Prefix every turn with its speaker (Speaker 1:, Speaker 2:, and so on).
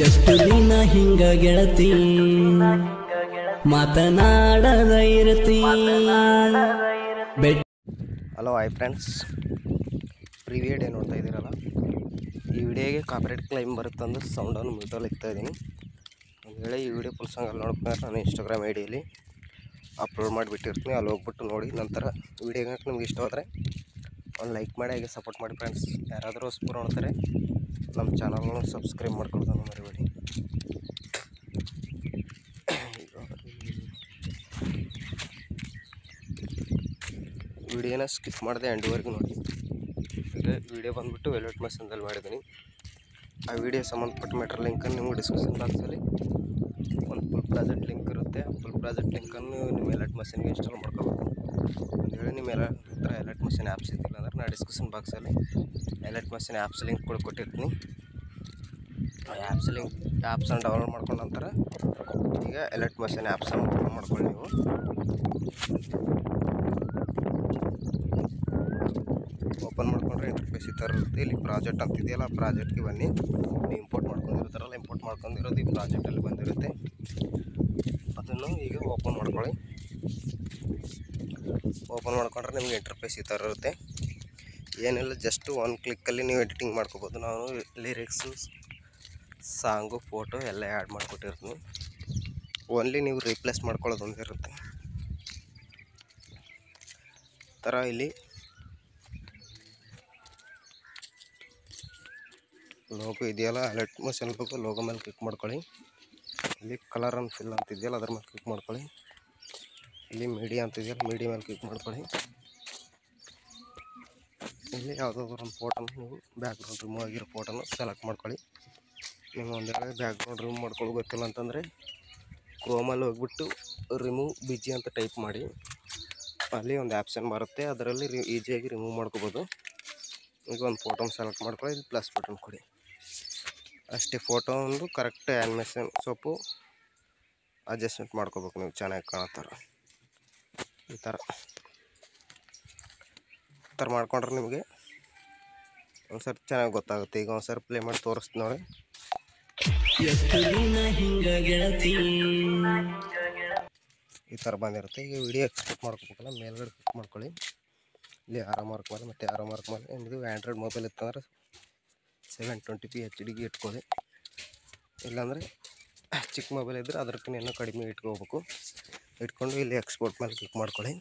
Speaker 1: ಎಷ್ಟು ದಿನ ಹಿಂಗ ಗೆಳತಿ ಮಾತನಾಡದ ಇರತಿ.
Speaker 2: ಹಲೋ ಹಾಯ್ ಫ್ರೆಂಡ್ಸ್, ಪ್ರೀ ವಿಡಿಯೋ ನೋಡ್ತಾ ಇದ್ದೀರಲ್ಲ, ಈ ವಿಡಿಯೋಗೆ ಕಾಪಿರೈಟ್ ಕ್ಲೈಮ್ ಬರುತ್ತಂದು ಸೌಂಡನ್ನು ಮ್ಯೂಟಲ್ಲಿ ಇಕ್ತಾ ಇದ್ದೀನಿ. ಒಂದು ವೇಳೆ ಈ ವಿಡಿಯೋ ಫುಲ್ ಸಾಂಗ್ ಅಲ್ಲಿ ನೋಡ್ಬೇಕಾದ್ರೆ ನಾನು ಇನ್ಸ್ಟಾಗ್ರಾಮ್ ಐಡಿಯಲ್ಲಿ ಅಪ್ಲೋಡ್ ಮಾಡಿಬಿಟ್ಟಿರ್ತೀನಿ. ಅಲ್ಲಿ ಹೋಗ್ಬಿಟ್ಟು ನೋಡಿ. ನಂತರ ವಿಡಿಯೋ ನಿಮ್ಗೆ ಇಷ್ಟವಾದರೆ ಒಂದು ಲೈಕ್ ಮಾಡಿ, ಹಾಗೆ ಸಪೋರ್ಟ್ ಮಾಡಿ ಫ್ರೆಂಡ್ಸ್. ಯಾರಾದರೂ ಹೊಸಬರು ನೋಡ್ತಾರೆ ನಮ್ಮ ಚಾನಲ್ನ ಸಬ್ಸ್ಕ್ರೈಬ್ ಮಾಡ್ಕೊಳ್ಳೋದನ್ನು ಮರಿಬೇಡಿ. ವಿಡಿಯೋನ ಸ್ಕಿಪ್ ಮಾಡಿದೆ ಎಂಡ್ವರೆಗೂ ನೋಡಿ. ಈಗ ವಿಡಿಯೋ ಬಂದುಬಿಟ್ಟು ವೆಲ್ವೆಟ್ ಮಷೀನ್ದಲ್ಲಿ ಮಾಡಿದ್ದೀನಿ. ಆ ವಿಡಿಯೋ ಸಂಬಂಧಪಟ್ಟ ಮೆಟರ್ ಲಿಂಕನ್ನು ನಿಮಗೆ ಡಿಸ್ಕ್ರಿಪ್ಷನ್ ಬಾಕ್ಸಲ್ಲಿ ಒಂದು ಫುಲ್ ಪ್ರಾಜೆಕ್ಟ್ ಲಿಂಕ್ ಇರುತ್ತೆ. ಆ ಫುಲ್ ಪ್ರಾಜೆಕ್ಟ್ ಲಿಂಕನ್ನು ನಿಮ್ಮ ಎಲೆಕ್ಟ್ ಮಷೀನ್ಗೆ ಇನ್ಸ್ಟಾಲ್ ಮಾಡ್ಕೋಬೇಕು. ಒಂದು ವೇಳೆ ನಿಮ್ಮ ಹತ್ರ ಎಲೆಕ್ಟ್ ಮಷೀನ್ ಆ್ಯಪ್ಸ್ ಇದ್ದಿಲ್ಲ ಅಂದ್ರೆ ನಾನು ಡಿಸ್ಕ್ರಿಪ್ಷನ್ ಬಾಕ್ಸಲ್ಲಿ ಎಲೆಕ್ಟ್ ಮಷೀನ್ ಆ್ಯಪ್ಸ್ ಲಿಂಕ್ ಕೂಡ ಕೊಟ್ಟಿರ್ತೀನಿ. ಆ ಆ್ಯಪ್ಸನ್ನು ಡೌನ್ಲೋಡ್ ಮಾಡ್ಕೊಂಡ ನಂತರ ಈಗ ಎಲೆಕ್ಟ್ ಮಷೀನ್ ಆ್ಯಪ್ಸನ್ನು ಓಪನ್ ಮಾಡ್ಕೊಳ್ಳಿ. ನೀವು ಓಪನ್ ಮಾಡ್ಕೊಂಡ್ರೆ ಇಂಟರ್ಫೇಸ್ ಈ ಥರ ಇರುತ್ತೆ. ಇಲ್ಲಿ ಪ್ರಾಜೆಕ್ಟ್ ಅಂತಿದೆಯಲ್ಲ, ಆ ಪ್ರಾಜೆಕ್ಟ್ಗೆ ಬನ್ನಿ. ನೀವು ಇಂಪೋರ್ಟ್ ಮಾಡ್ಕೊಂಡಿರ್ತಾರಲ್ಲ, ಇಂಪೋರ್ಟ್ ಮಾಡ್ಕೊಂಡಿರೋದು ಈ ಪ್ರಾಜೆಕ್ಟಲ್ಲಿ ಬಂದಿರುತ್ತೆ. ಅದನ್ನು ಈಗ ಓಪನ್ ಮಾಡ್ಕೊಳ್ಳಿ. ಓಪನ್ ಮಾಡ್ಕೊಂಡ್ರೆ ನಿಮಗೆ ಇಂಟರ್ಫೇಸ್ ಈ ಥರ ಇರುತ್ತೆ. ಏನಿಲ್ಲ, ಜಸ್ಟ್ ಒಂದು ಕ್ಲಿಕ್ಕಲ್ಲಿ ನೀವು ಎಡಿಟಿಂಗ್ ಮಾಡ್ಕೋಬೋದು. ನಾನು ಲಿರಿಕ್ಸು, ಸಾಂಗು, ಫೋಟೋ ಎಲ್ಲ ಆ್ಯಡ್ ಮಾಡಿಕೊಟ್ಟಿರ್ತೀನಿ. ಓನ್ಲಿ ನೀವು ರೀಪ್ಲೇಸ್ ಮಾಡ್ಕೊಳ್ಳೋದು ಒಂದಿರುತ್ತೆ. ಥರ ಇಲ್ಲಿ ಲೋಗೋ ಇದೆಯಲ್ಲ, ಎಲೆಕ್ಟ್ ಮಷೀನ್ ಲೋಗೋ ಮೇಲೆ ಕ್ಲಿಕ್ ಮಾಡ್ಕೊಳ್ಳಿ. ಇಲ್ಲಿ ಕಲರ್ ಆ್ಯಂಡ್ ಫಿಲ್ ಅಂತಿದೆಯಲ್ಲ, ಅದ್ರ ಮೇಲೆ ಕ್ಲಿಕ್ ಮಾಡ್ಕೊಳ್ಳಿ. ಇಲ್ಲಿ ಮೀಡಿಯಾ ಅಂತಿದೆಯಲ್ಲ, ಮೀಡಿಯಾ ಮೇಲೆ ಕ್ಲಿಕ್ ಮಾಡ್ಕೊಳ್ಳಿ. ಇಲ್ಲಿ ಯಾವುದಾದ್ರು ಒಂದು ಫೋಟೋನ ನೀವು ಬ್ಯಾಕ್ಗ್ರೌಂಡ್ ರಿಮೂವ್ ಆಗಿರೋ ಫೋಟೋನ ಸೆಲೆಕ್ಟ್ ಮಾಡ್ಕೊಳ್ಳಿ. ನೀವು ಒಂದು ವೇಳೆ ಬ್ಯಾಕ್ಗ್ರೌಂಡ್ ರಿಮೂವ್ ಮಾಡ್ಕೊಳ್ಳೋ ಗೊತ್ತಿಲ್ಲ ಅಂತಂದರೆ ಕ್ರೋಮಲ್ಲಿ ಹೋಗ್ಬಿಟ್ಟು ರಿಮೂವ್ ಬಿಜಿ ಅಂತ ಟೈಪ್ ಮಾಡಿ. ಅಲ್ಲಿ ಒಂದು ಆಪ್ಷನ್ ಬರುತ್ತೆ, ಅದರಲ್ಲಿ ಈಸಿಯಾಗಿ ರಿಮೂವ್ ಮಾಡ್ಕೋಬೋದು. ಈಗ ಒಂದು ಫೋಟೋನ ಸೆಲೆಕ್ಟ್ ಮಾಡ್ಕೊಳ್ಳಿ, ಇಲ್ಲಿ ಪ್ಲಸ್ ಬಟನ್ ಕೊಡಿ. ಅಷ್ಟೇ, ಫೋಟೋ ಒಂದು ಕರೆಕ್ಟ್ ಆ್ಯನಿಮೇಷನ್ ಸೊಪ್ಪು ಅಡ್ಜಸ್ಟ್ಮೆಂಟ್ ಮಾಡ್ಕೋಬೇಕು ನೀವು, ಚೆನ್ನಾಗಿ ಕಾಣೋ ಥರ. ಈ ಥರ ಮಾಡ್ಕೊಂಡ್ರೆ ನಿಮಗೆ ಒಂದು ಸರಿ ಚೆನ್ನಾಗಿ ಗೊತ್ತಾಗುತ್ತೆ. ಈಗ ಒಂದು ಸರಿ ಪ್ಲೇ ಮಾಡಿ ತೋರಿಸ್ತೀನಿ ನೋಡಿ. ಈ ಥರ ಬಂದಿರುತ್ತೆ. ಈಗ ವಿಡಿಯೋ ಎಕ್ಸ್ಪೋರ್ಟ್ ಮಾಡ್ಕೋಬೇಕಲ್ಲ, ಮೇಲ್ಗಡೆ ಕ್ಲಿಕ್ ಮಾಡ್ಕೊಳ್ಳಿ. ಇಲ್ಲಿ ಆರೋ ಮಾರ್ಕ್ ಮಾಡಿ, ಮತ್ತು ಆರೋ ಮಾರ್ಕ್ ಮಾಡಿ. ನಿಮ್ಮದು ಆ್ಯಂಡ್ರಾಯ್ಡ್ ಮೊಬೈಲ್ ಇತ್ತಂದ್ರೆ 720p HD ಇಟ್ಕೊಳ್ಳಿ. ಇಲ್ಲಾಂದರೆ ಚಿಕ್ಕ ಮೊಬೈಲ್ ಇದ್ದರೆ ಅದಕ್ಕಿಂತ ಇನ್ನೂ ಕಡಿಮೆ ಇಟ್ಕೋಬೇಕು. ಇಟ್ಕೊಂಡು ಇಲ್ಲಿ ಎಕ್ಸ್ಪೋರ್ಟ್ ಮೇಲೆ ಕ್ಲಿಕ್ ಮಾಡ್ಕೊಳ್ಳಿ.